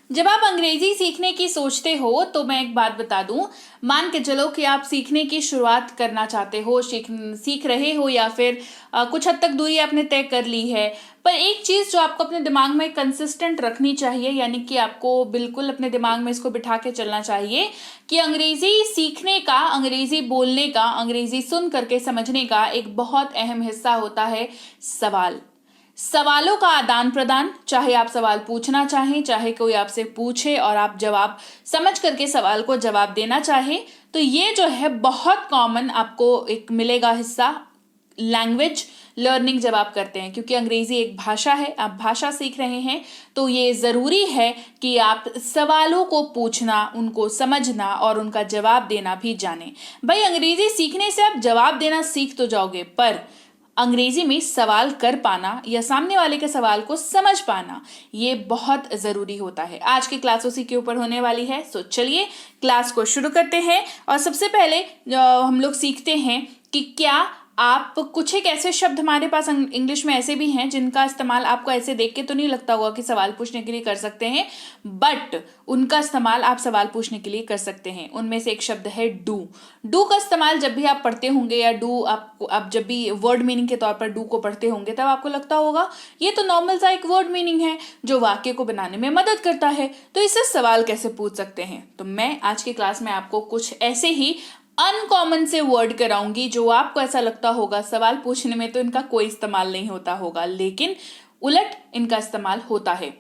जब आप अंग्रेजी सीखने की सोचते हो तो मैं एक बात बता दूं, मान के चलो कि आप सीखने की शुरुआत करना चाहते हो, सीख रहे हो या फिर कुछ हद तक दूरी आपने तय कर ली है। पर एक चीज जो आपको अपने दिमाग में कंसिस्टेंट रखनी चाहिए, यानी कि आपको बिल्कुल अपने दिमाग में इसको बिठा के चलना चाहिए कि अंग्रेजी सीखने का, अंग्रेजी बोलने का, अंग्रेजी सुन करके समझने का एक बहुत अहम हिस्सा होता है सवाल। सवालों का आदान प्रदान, चाहे आप सवाल पूछना चाहें, चाहे कोई आपसे पूछे और आप जवाब समझ करके सवाल को जवाब देना चाहे, तो ये जो है बहुत कॉमन आपको एक मिलेगा हिस्सा लैंग्वेज लर्निंग जब आप करते हैं। क्योंकि अंग्रेजी एक भाषा है, आप भाषा सीख रहे हैं, तो ये जरूरी है कि आप सवालों को पूछना, उनको समझना और उनका जवाब देना भी जानें। भाई अंग्रेजी सीखने से आप जवाब देना सीख तो जाओगे, पर अंग्रेजी में सवाल कर पाना या सामने वाले के सवाल को समझ पाना, ये बहुत जरूरी होता है। आज की क्लास उसी के ऊपर होने वाली है, सो चलिए क्लास को शुरू करते हैं। और सबसे पहले हम लोग सीखते हैं कि क्या आप कुछ एक ऐसे शब्द हमारे पास इंग्लिश में ऐसे भी हैं जिनका इस्तेमाल आपको ऐसे देख के तो नहीं लगता होगा कि सवाल पूछने के लिए कर सकते हैं, बट उनका इस्तेमाल आप सवाल पूछने के लिए कर सकते हैं। उनमें से एक शब्द है डू। डू का इस्तेमाल जब भी आप पढ़ते होंगे या डू आप जब भी वर्ड मीनिंग के तौर पर डू को पढ़ते होंगे, तब आपको लगता होगा ये तो नॉर्मल सा एक वर्ड मीनिंग है जो वाक्य को बनाने में मदद करता है, तो इससे सवाल कैसे पूछ सकते हैं। तो मैं आज की क्लास में आपको कुछ ऐसे ही अनकॉमन से वर्ड कराऊंगी जो आपको ऐसा लगता होगा सवाल पूछने में तो इनका कोई इस्तेमाल नहीं होता होगा, लेकिन उलट इनका इस्तेमाल होता है।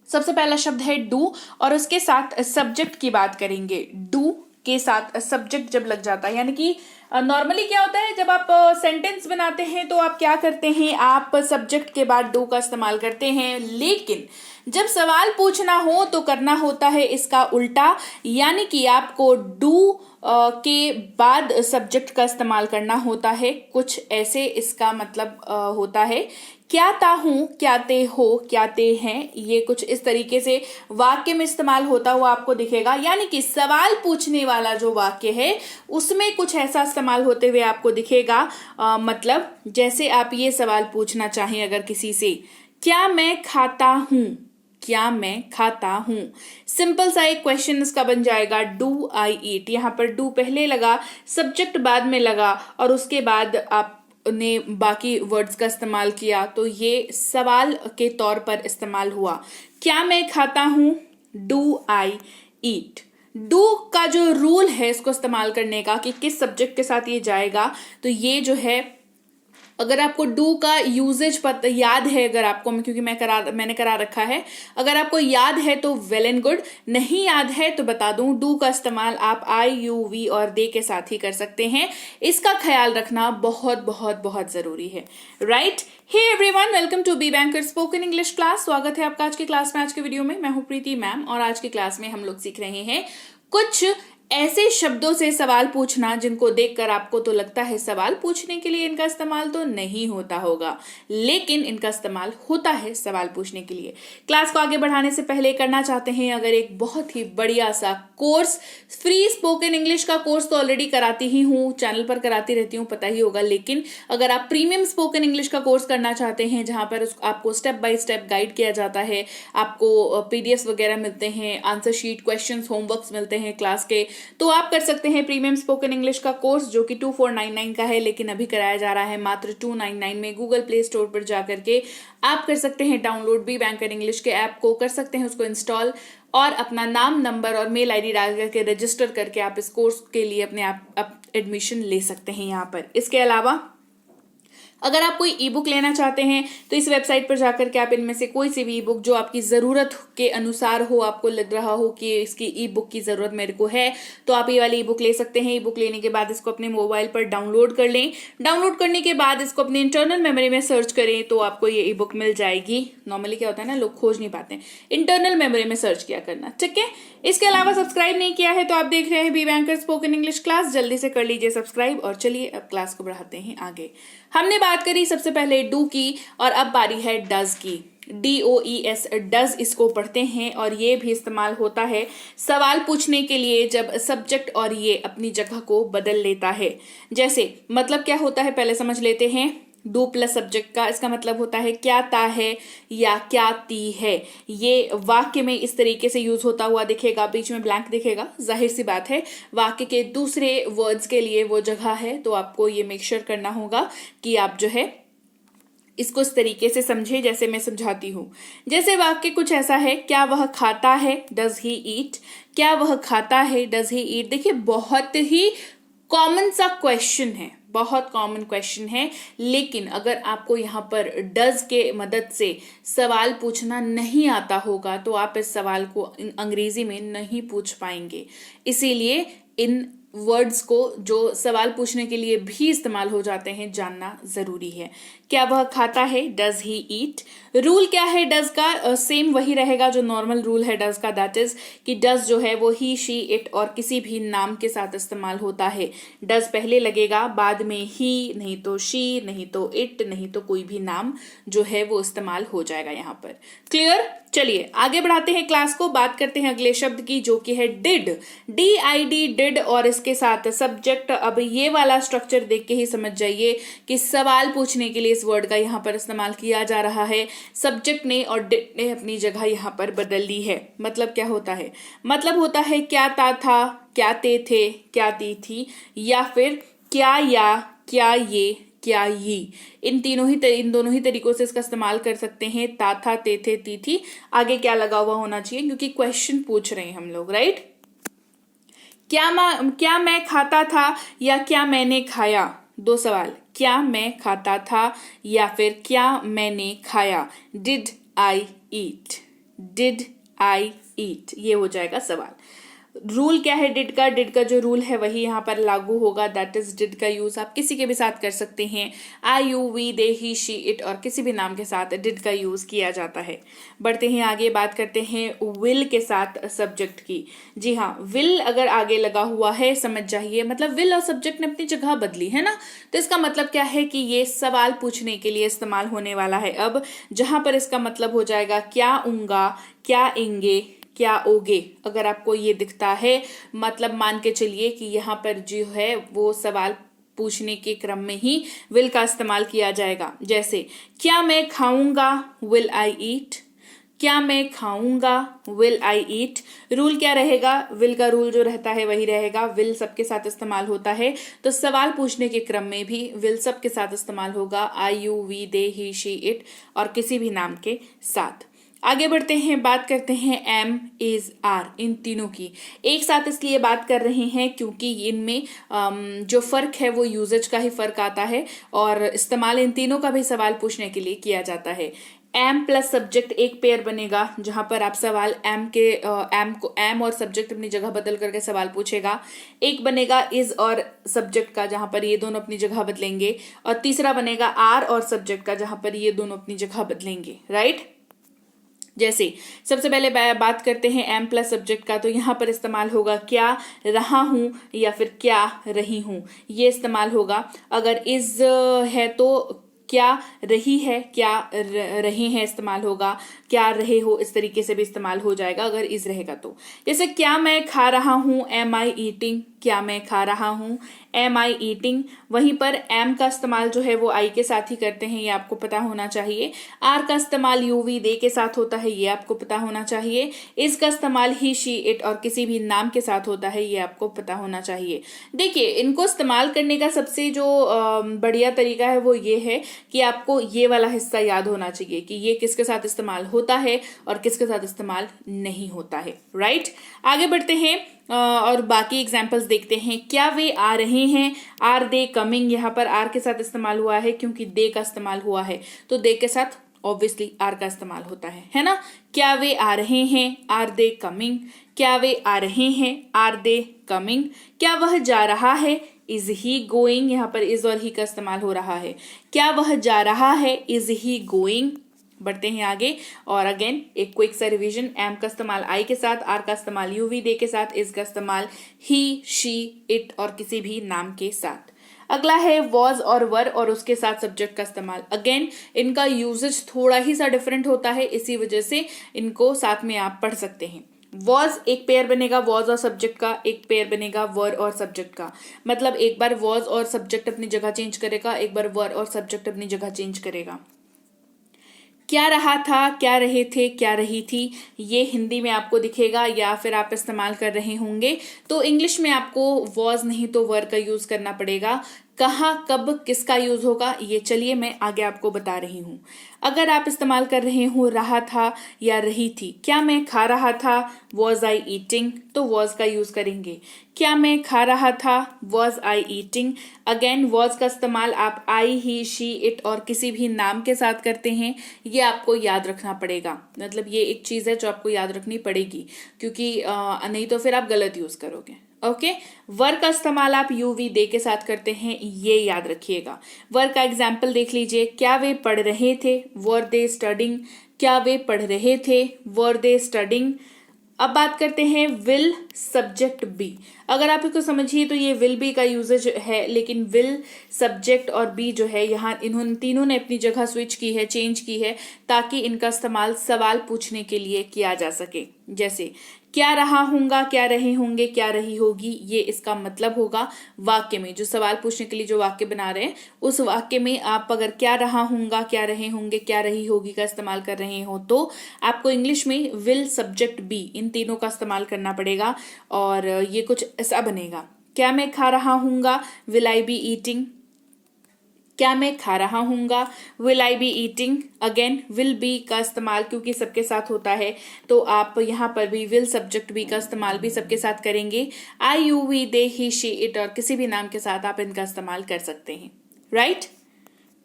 सबसे पहला शब्द है डू और उसके साथ सब्जेक्ट की बात करेंगे। डू के साथ सब्जेक्ट जब लग जाता है, यानी कि नॉर्मली क्या होता है जब आप सेंटेंस बनाते हैं तो आप क्या करते हैं, आप सब्जेक्ट के बाद डू का इस्तेमाल करते हैं, लेकिन जब सवाल पूछना हो तो करना होता है इसका उल्टा, यानी कि आपको डू के बाद सब्जेक्ट का इस्तेमाल करना होता है। कुछ ऐसे इसका मतलब होता है, क्या ता हूं, क्या ते हो, क्या ते हैं, ये कुछ इस तरीके से वाक्य में इस्तेमाल होता हुआ आपको दिखेगा। यानी कि सवाल पूछने वाला जो वाक्य है उसमें कुछ ऐसा इस्तेमाल होते हुए आपको दिखेगा। मतलब जैसे आप ये सवाल पूछना चाहें अगर किसी से, क्या मैं खाता हूं, क्या मैं खाता हूं, सिंपल सा एक क्वेश्चन इसका बन जाएगा, डू आई ईट। यहां पर डू पहले लगा, सब्जेक्ट बाद में लगा और उसके बाद आपने बाकी वर्ड्स का इस्तेमाल किया, तो ये सवाल के तौर पर इस्तेमाल हुआ। क्या मैं खाता हूं, डू आई ईट। डू का जो रूल है इसको इस्तेमाल करने का कि किस सब्जेक्ट के साथ ये जाएगा, तो ये जो है अगर आपको डू का यूजेज पता याद है, अगर आपको, क्योंकि मैंने करा रखा है, अगर आपको याद है तो वेल एंड गुड, नहीं याद है तो बता दूं, डू का इस्तेमाल आप आई, यू, वी और दे के साथ ही कर सकते हैं। इसका ख्याल रखना बहुत बहुत बहुत जरूरी है, right. Hey everyone, welcome to B banker spoken English class. स्वागत है आपका आज की क्लास में। आज के वीडियो में मैं हूं प्रीति मैम और आज की क्लास में हम लोग सीख रहे हैं कुछ ऐसे शब्दों से सवाल पूछना जिनको देखकर आपको तो लगता है सवाल पूछने के लिए इनका इस्तेमाल तो नहीं होता होगा, लेकिन इनका इस्तेमाल होता है सवाल पूछने के लिए। क्लास को आगे बढ़ाने से पहले करना चाहते हैं अगर एक बहुत ही बढ़िया सा कोर्स, फ्री स्पोकन इंग्लिश का कोर्स तो ऑलरेडी कराती ही हूँ, चैनल पर कराती रहती हूँ, पता ही होगा, लेकिन अगर आप प्रीमियम स्पोकन इंग्लिश का कोर्स करना चाहते हैं जहां पर आपको स्टेप बाय स्टेप गाइड किया जाता है, आपको पीडीएफ वगैरह मिलते हैं, आंसर शीट, क्वेश्चंस, होमवर्क्स मिलते हैं क्लास के, तो आप कर सकते हैं प्रीमियम स्पोकन इंग्लिश का कोर्स जो कि 2499 का है, लेकिन अभी कराया जा रहा है मात्र 299 में। गूगल प्ले स्टोर पर जाकर के आप कर सकते हैं डाउनलोड, बी बैंकर इंग्लिश के ऐप को कर सकते हैं उसको इंस्टॉल और अपना नाम, नंबर और मेल आईडी डाल करके रजिस्टर करके आप इस कोर्स के लिए अपने आप एडमिशन ले सकते हैं यहाँ पर। इसके अलावा अगर आप कोई ई बुक लेना चाहते हैं तो इस वेबसाइट पर जाकर के आप इनमें से कोई सी भी ई बुक जो आपकी ज़रूरत के अनुसार हो, आपको लग रहा हो कि इसकी ई बुक की ज़रूरत मेरे को है, तो आप ये वाली ई बुक ले सकते हैं। ई बुक लेने के बाद इसको अपने मोबाइल पर डाउनलोड कर लें। डाउनलोड करने के बाद इसको अपने इंटरनल मेमोरी में सर्च करें तो आपको ये ई बुक मिल जाएगी। नॉर्मली क्या होता है ना, लोग खोज नहीं पाते, इंटरनल मेमोरी में सर्च किया करना, ठीक है। इसके अलावा सब्सक्राइब नहीं किया है तो आप देख रहे हैं B banker spoken English class, जल्दी से कर लीजिए सब्सक्राइब। और चलिए अब क्लास को बढ़ाते हैं आगे। हमने बात करी सबसे पहले डू की और अब बारी है डज की। DOES, डज इसको पढ़ते हैं और ये भी इस्तेमाल होता है सवाल पूछने के लिए जब सब्जेक्ट और ये अपनी जगह को बदल लेता है। जैसे मतलब क्या होता है पहले समझ लेते हैं। डू प्लस सब्जेक्ट का, इसका मतलब होता है क्या ता है या क्या ती है। ये वाक्य में इस तरीके से यूज होता हुआ दिखेगा, बीच में ब्लैंक दिखेगा, जाहिर सी बात है वाक्य के दूसरे वर्ड्स के लिए वो जगह है, तो आपको ये मेक श्योर करना होगा कि आप जो है इसको इस तरीके से समझे जैसे मैं समझाती हूँ। जैसे वाक्य कुछ ऐसा है, क्या वह खाता है, डज ही ईट। क्या वह खाता है, डज ही ईट। देखिए बहुत ही कॉमन सा क्वेश्चन है, बहुत कॉमन क्वेश्चन है, लेकिन अगर आपको यहाँ पर डज के मदद से सवाल पूछना नहीं आता होगा तो आप इस सवाल को अंग्रेजी में नहीं पूछ पाएंगे। इसीलिए इन वर्ड्स को जो सवाल पूछने के लिए भी इस्तेमाल हो जाते हैं जानना जरूरी है। क्या वह खाता है, डज ही ईट। रूल क्या है डज का, सेम वही रहेगा जो नॉर्मल रूल है डज का, दैट इज कि डज जो है वो ही, शी, इट और किसी भी नाम के साथ इस्तेमाल होता है। डज पहले लगेगा, बाद में ही, नहीं तो शी, नहीं तो इट, नहीं तो कोई भी नाम जो है वो इस्तेमाल हो जाएगा यहाँ पर। क्लियर। चलिए आगे बढ़ाते हैं क्लास को, बात करते हैं अगले शब्द की जो कि है डिड। DID, डिड और इसके साथ सब्जेक्ट। अब ये वाला स्ट्रक्चर देख के ही समझ जाइए कि सवाल पूछने के लिए इस वर्ड का यहाँ पर इस्तेमाल किया जा रहा है। सब्जेक्ट ने और डिड ने अपनी जगह यहाँ पर बदल ली है। मतलब क्या होता है, मतलब होता है क्या ता था, क्या ते थे, क्या ती थी, या फिर क्या या, क्या ये, क्या ये। इन दोनों ही तरीकों से इसका इस्तेमाल कर सकते हैं। ता था, ते थे, ती थी, आगे क्या लगा हुआ होना चाहिए क्योंकि क्वेश्चन पूछ रहे हैं हम लोग, राइट। क्या मैं खाता था या क्या मैंने खाया। दो सवाल, क्या मैं खाता था या फिर क्या मैंने खाया। Did I eat, did I ईट, ये हो जाएगा सवाल। रूल क्या है डिड का, डिड का जो रूल है वही यहाँ पर लागू होगा, दैट इज डिड का यूज आप किसी के भी साथ कर सकते हैं। I, you, we, they, he, she, it और किसी भी नाम के साथ डिड का यूज किया जाता है। बढ़ते हैं आगे, बात करते हैं विल के साथ सब्जेक्ट की। जी हाँ, विल अगर आगे लगा हुआ है समझ जाइए, मतलब विल और सब्जेक्ट ने अपनी जगह बदली है ना, तो इसका मतलब क्या है कि ये सवाल पूछने के लिए इस्तेमाल होने वाला है। अब जहां पर इसका मतलब हो जाएगा क्या ऊंगा, क्या इंगे, क्या ओगे। अगर आपको ये दिखता है मतलब मान के चलिए कि यहाँ पर जो है वो सवाल पूछने के क्रम में ही विल का इस्तेमाल किया जाएगा। जैसे क्या मैं खाऊंगा, विल आई ईट। क्या मैं खाऊंगा, विल आई ईट। रूल क्या रहेगा, विल का रूल जो रहता है वही रहेगा, विल सबके साथ इस्तेमाल होता है, तो सवाल पूछने के क्रम में भी विल सबके साथ इस्तेमाल होगा, I, you, we, they, he, she, it और किसी भी नाम के साथ। आगे बढ़ते हैं, बात करते हैं एम, इज, आर, इन तीनों की। एक साथ इसलिए बात कर रहे हैं क्योंकि इनमें जो फर्क है वो यूजेज का ही फर्क आता है और इस्तेमाल इन तीनों का भी सवाल पूछने के लिए किया जाता है। एम प्लस सब्जेक्ट एक पेयर बनेगा जहां पर आप सवाल एम और सब्जेक्ट अपनी जगह बदल करके सवाल पूछेगा। एक बनेगा इज और सब्जेक्ट का जहां पर ये दोनों अपनी जगह बदलेंगे, और तीसरा बनेगा आर और सब्जेक्ट का जहां पर ये दोनों अपनी जगह बदलेंगे, राइट। जैसे सबसे पहले बात करते हैं एम प्लस सब्जेक्ट का, तो यहाँ पर इस्तेमाल होगा क्या रहा हूं या फिर क्या रही हूं, ये इस्तेमाल होगा। अगर इज है तो क्या रही है, क्या रहे हैं इस्तेमाल होगा, क्या रहे हो इस तरीके से भी इस्तेमाल हो जाएगा अगर इज रहेगा तो। जैसे क्या मैं खा रहा हूं, एम आई ईटिंग। क्या मैं खा रहा हूं, एम आई ईटिंग। वहीं पर एम का इस्तेमाल जो है वो आई के साथ ही करते हैं, ये आपको पता होना चाहिए। आर का इस्तेमाल यू, वी, दे के साथ होता है, ये आपको पता होना चाहिए। इस का इस्तेमाल ही, शी, इट और किसी भी नाम के साथ होता है, ये आपको पता होना चाहिए। देखिए इनको इस्तेमाल करने का सबसे जो बढ़िया तरीका है वो ये है कि आपको ये वाला हिस्सा याद होना चाहिए कि ये किसके साथ इस्तेमाल होता है और किसके साथ इस्तेमाल नहीं होता है, राइट। आगे बढ़ते हैं और बाकी एग्जाम्पल्स देखते हैं। क्या वे आ रहे हैं, आर दे कमिंग। यहाँ पर आर के साथ इस्तेमाल हुआ है क्योंकि दे का इस्तेमाल हुआ है, तो दे के साथ ऑब्वियसली आर का इस्तेमाल होता है ना। क्या वे आ रहे हैं, आर दे कमिंग। क्या वे आ रहे हैं, आर दे कमिंग। क्या वह जा रहा है, इज ही गोइंग। यहाँ पर इज और ही का इस्तेमाल हो रहा है। क्या वह जा रहा है, इज ही गोइंग। बढ़ते हैं आगे और अगेन एक क्विक सा रिवीजन। एम का इस्तेमाल आई के साथ, आर का इस्तेमाल यू, वी, दे के साथ, इज का इस्तेमाल ही, शी, इट और किसी भी नाम के साथ। अगला है वॉज और वर और उसके साथ सब्जेक्ट का इस्तेमाल। अगेन इनका यूजेज थोड़ा ही सा डिफरेंट होता है, इसी वजह से इनको साथ में आप पढ़ सकते हैं। वॉज एक पेयर बनेगा वॉज और सब्जेक्ट का, एक पेयर बनेगा वर और सब्जेक्ट का। मतलब एक बार वॉज और सब्जेक्ट अपनी जगह चेंज करेगा, एक बार वर और सब्जेक्ट अपनी जगह चेंज करेगा। क्या रहा था, क्या रहे थे, क्या रही थी, ये हिंदी में आपको दिखेगा या फिर आप इस्तेमाल कर रहे होंगे तो इंग्लिश में आपको वॉज नहीं तो वर का यूज करना पड़ेगा। कहाँ कब किसका यूज होगा ये चलिए मैं आगे आपको बता रही हूँ। अगर आप इस्तेमाल कर रहे हो रहा था या रही थी, क्या मैं खा रहा था, वॉज आई ईटिंग, तो वॉज का यूज करेंगे। क्या मैं खा रहा था, was I eating. Again was का इस्तेमाल आप आई, ही, शी, इट और किसी भी नाम के साथ करते हैं, ये आपको याद रखना पड़ेगा। मतलब ये एक चीज है जो आपको याद रखनी पड़ेगी, क्योंकि नहीं तो फिर आप गलत यूज करोगे। ओके वर का इस्तेमाल आप यू वी दे के साथ करते हैं, ये याद रखिएगा। वर का एग्जाम्पल देख लीजिए। क्या वे पढ़ रहे थे, वर दे स्टडिंग। क्या वे पढ़ रहे थे, वर दे स्टडिंग। अब बात करते हैं विल सब्जेक्ट बी। अगर आप इसको समझिए तो ये विल बी का यूजेज है, लेकिन विल सब्जेक्ट और बी जो है यहाँ इन्होंने तीनों ने अपनी जगह स्विच की है, चेंज की है, ताकि इनका इस्तेमाल सवाल पूछने के लिए किया जा सके। जैसे क्या रहा होगा, क्या रहे होंगे, क्या रही होगी, ये इसका मतलब होगा वाक्य में। जो सवाल पूछने के लिए जो वाक्य बना रहे हैं उस वाक्य में आप अगर क्या रहा होगा, क्या रहे होंगे, क्या रही होगी का इस्तेमाल कर रहे हो तो आपको इंग्लिश में विल सब्जेक्ट बी इन तीनों का इस्तेमाल करना पड़ेगा और ये कुछ ऐसा बनेगा। क्या मैं खा रहा हूंगा, विल आई बी ईटिंग। क्या मैं खा रहा हूंगा, will I be eating. Again will be का इस्तेमाल क्योंकि सबके साथ होता है तो आप यहाँ पर भी विल सब्जेक्ट बी का इस्तेमाल भी सबके साथ करेंगे। I, you, we, they, he, she, it और किसी भी नाम के साथ आप इनका इस्तेमाल कर सकते हैं। राइट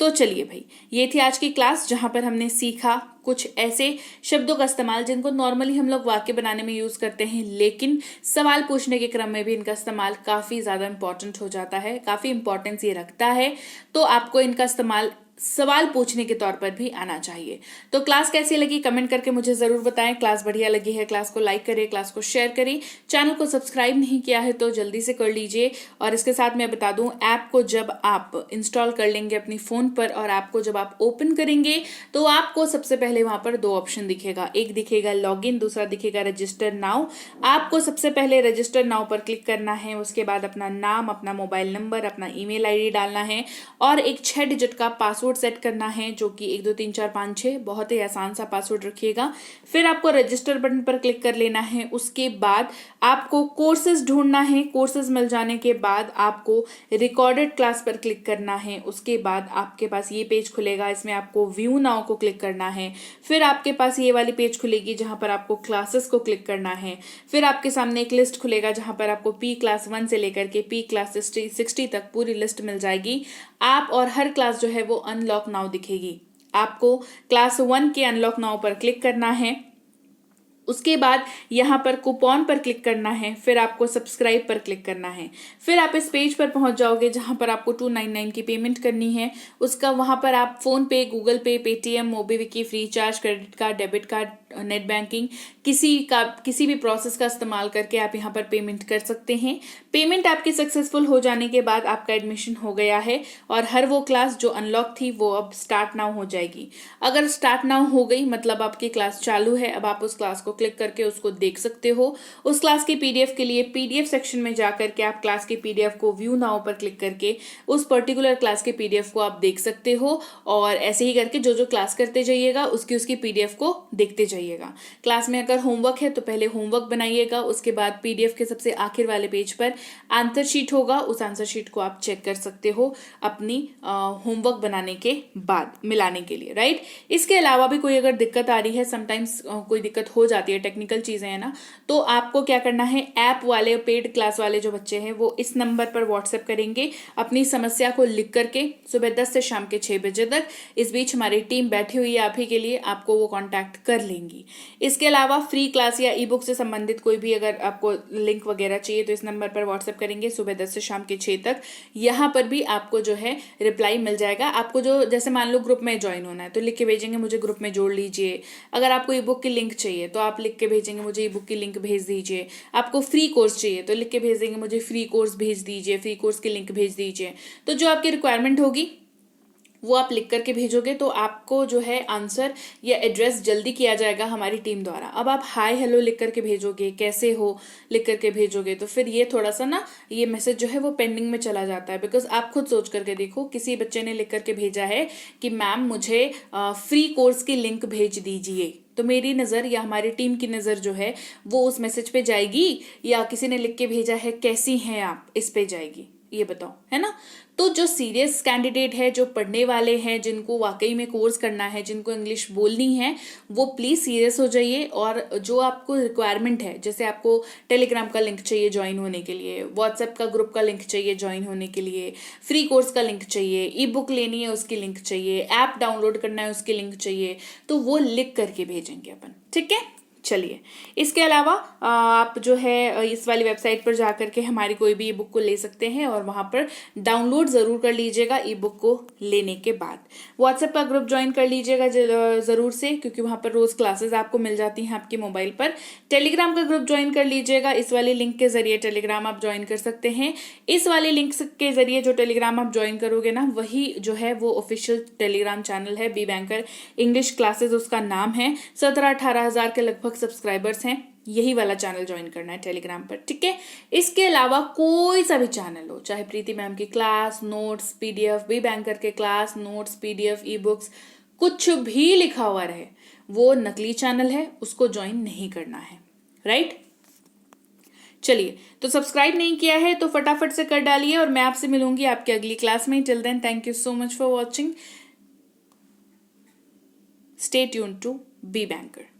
तो चलिए भाई, ये थी आज की क्लास जहां पर हमने सीखा कुछ ऐसे शब्दों का इस्तेमाल जिनको नॉर्मली हम लोग वाक्य बनाने में यूज करते हैं, लेकिन सवाल पूछने के क्रम में भी इनका इस्तेमाल काफी ज्यादा इंपॉर्टेंट हो जाता है, काफी इंपॉर्टेंस ये रखता है। तो आपको इनका इस्तेमाल सवाल पूछने के तौर पर भी आना चाहिए। तो क्लास कैसी लगी कमेंट करके मुझे जरूर बताएं। क्लास बढ़िया लगी है क्लास को लाइक करें, क्लास को शेयर करें। चैनल को सब्सक्राइब नहीं किया है तो जल्दी से कर लीजिए। और इसके साथ मैं बता दूं, ऐप को जब आप इंस्टॉल कर लेंगे अपनी फोन पर और ऐप को जब आप ओपन करेंगे तो आपको सबसे पहले वहां पर दो ऑप्शन दिखेगा। एक दिखेगा लॉगिन, दूसरा दिखेगा रजिस्टर नाउ। आपको सबसे पहले रजिस्टर नाउ पर क्लिक करना है, उसके बाद अपना नाम, अपना मोबाइल नंबर, अपना ईमेल आईडी डालना है और एक 6 डिजिट का पासवर्ड सेट करना है जो कि 1 2 3 4 5 6 बहुत ही आसान सा पासवर्ड रखिएगा। फिर आपको रजिस्टर बटन पर क्लिक कर लेना है। उसके बाद आपको कोर्सेज ढूंढना है। कोर्सेज मिल जाने के बाद आपको रिकॉर्डेड क्लास पर क्लिक करना है। उसके बाद आपके पास ये पेज खुलेगा, इसमें आपको व्यू नाउ को क्लिक करना है। फिर आपके पास ये वाली पेज खुलेगी जहां पर आपको क्लासेस को क्लिक करना है। फिर आपके सामने एक लिस्ट खुलेगा जहां पर आपको पी क्लास 1 से लेकर के पी क्लास 60 तक पूरी लिस्ट मिल जाएगी। आप और हर क्लास जो है वो अनलॉक नाउ दिखेगी। आपको क्लास 1 के अनलॉक नाउ पर क्लिक करना है। उसके बाद यहाँ पर कूपन पर क्लिक करना है। फिर आपको सब्सक्राइब पर क्लिक करना है। फिर आप इस पेज पर पहुंच जाओगे जहां पर आपको 299 की पेमेंट करनी है। उसका वहां पर आप फोन पे, Google Pay, Paytm, MobiKwik, FreeCharge, credit card, debit card, net banking किसी भी प्रोसेस का इस्तेमाल करके आप यहाँ पर पेमेंट कर सकते हैं। पेमेंट आपकी सक्सेसफुल हो जाने के बाद आपका एडमिशन हो गया है और हर वो क्लास जो अनलॉक थी वो अब स्टार्ट नाउ हो जाएगी। अगर स्टार्ट नाउ हो गई मतलब आपकी क्लास चालू है। अब आप उस क्लास को क्लिक करके उसको देख सकते हो। उस क्लास की पीडीएफ के लिए पीडीएफ सेक्शन में जाकर के आप क्लास की पीडीएफ को व्यू नाउ पर क्लिक करके उस पर्टिकुलर क्लास के पीडीएफ को आप देख सकते हो। और ऐसे ही करके जो जो क्लास करते जाइएगा उसकी पीडीएफ को देखते जाइएगा। क्लास में अगर होमवर्क है तो पहले होमवर्क बनाइएगा। उसके बाद पीडीएफ के सबसे आखिर वाले पेज पर आंसर शीट होगा, उस आंसर शीट को आप चेक कर सकते हो अपनी होमवर्क बनाने के बाद मिलाने के लिए। राइट, इसके अलावा भी कोई अगर दिक्कत आ रही है, समटाइम्स कोई दिक्कत हो जाती है, टेक्निकल चीजें हैं ना, तो आपको क्या करना है, ऐप वाले पेड क्लास वाले जो बच्चे हैं वो इस नंबर पर व्हाट्सएप करेंगे अपनी समस्या को लिख करके सुबह 10 से शाम के 6 बजे तक। इस बीच हमारी टीम बैठी हुई है आप ही के लिए, आपको वो कांटेक्ट कर लेंगी। इसके अलावा फ्री क्लास या ई बुक से संबंधित कोई भी अगर आपको लिंक वगैरह चाहिए तो इस नंबर पर व्हाट्सएप करेंगे सुबह 10 से शाम के 6 तक। यहाँ पर भी आपको जो है रिप्लाई मिल जाएगा। आपको जो जैसे मान लो ग्रुप में ज्वाइन होना है तो लिख के भेजेंगे मुझे ग्रुप में जोड़ लीजिए। अगर आपको ई बुक की लिंक चाहिए तो आप लिख के भेजेंगे मुझे ई बुक की लिंक भेज दीजिए। आपको फ्री कोर्स चाहिए तो लिख के भेज देंगे मुझे फ्री कोर्स भेज दीजिए, फ्री कोर्स की लिंक भेज दीजिए। तो जो आपकी रिक्वायरमेंट होगी वो आप लिख करके भेजोगे तो आपको जो है आंसर या एड्रेस जल्दी किया जाएगा हमारी टीम द्वारा। अब आप हाय हेलो लिख करके भेजोगे, कैसे हो लिख करके भेजोगे, तो फिर ये थोड़ा सा ना ये मैसेज जो है वो पेंडिंग में चला जाता है। बिकॉज आप खुद सोच करके देखो, किसी बच्चे ने लिख करके भेजा है कि मैम मुझे फ्री कोर्स की लिंक भेज दीजिए, तो मेरी नज़र या हमारी टीम की नज़र जो है वो उस मैसेज पे जाएगी, या किसी ने लिख के भेजा है कैसी हैं आप, इस पे जाएगी, ये बताओ, है ना। तो जो सीरियस कैंडिडेट है, जो पढ़ने वाले हैं, जिनको वाकई में कोर्स करना है, जिनको इंग्लिश बोलनी है, वो प्लीज सीरियस हो जाइए। और जो आपको रिक्वायरमेंट है, जैसे आपको टेलीग्राम का लिंक चाहिए ज्वाइन होने के लिए, व्हाट्सएप का ग्रुप का लिंक चाहिए ज्वाइन होने के लिए, फ्री कोर्स का लिंक चाहिए, ई बुक लेनी है उसकी लिंक चाहिए, ऐप डाउनलोड करना है उसकी लिंक चाहिए, तो वो लिख करके भेजेंगे अपन, ठीक है। चलिए, इसके अलावा आप जो है इस वाली वेबसाइट पर जाकर के हमारी कोई भी ई बुक को ले सकते हैं और वहां पर डाउनलोड जरूर कर लीजिएगा ई बुक को लेने के बाद। व्हाट्सएप का ग्रुप ज्वाइन कर लीजिएगा जरूर से, क्योंकि वहां पर रोज क्लासेस आपको मिल जाती हैं आपके मोबाइल पर। टेलीग्राम का ग्रुप ज्वाइन कर लीजिएगा, इस वाले लिंक के जरिए टेलीग्राम आप ज्वाइन कर सकते हैं। इस वाले लिंक के जरिए जो टेलीग्राम आप ज्वाइन करोगे ना, वही जो है वो ऑफिशियल टेलीग्राम चैनल है, बी बैंकर इंग्लिश क्लासेस उसका नाम है। 17-18 हजार के लगभग सब्सक्राइबर्स हैं, यही वाला चैनल ज्वाइन करना है टेलीग्राम पर, ठीक है। इसके अलावा कोई सा भी चैनल हो, चाहे प्रीति मैम की class, notes, PDF, B banker के class, notes, PDF, e books, कुछ भी लिखा हुआ रहे, वो नकली चैनल है, उसको ज्वाइन नहीं करना है, राइट। चलिए, तो सब्सक्राइब नहीं किया है तो फटाफट से कर डालिए, और मैं आपसे मिलूंगी आपकी अगली क्लास में। Till then, thank you so much for watching. Stay tuned to B banker.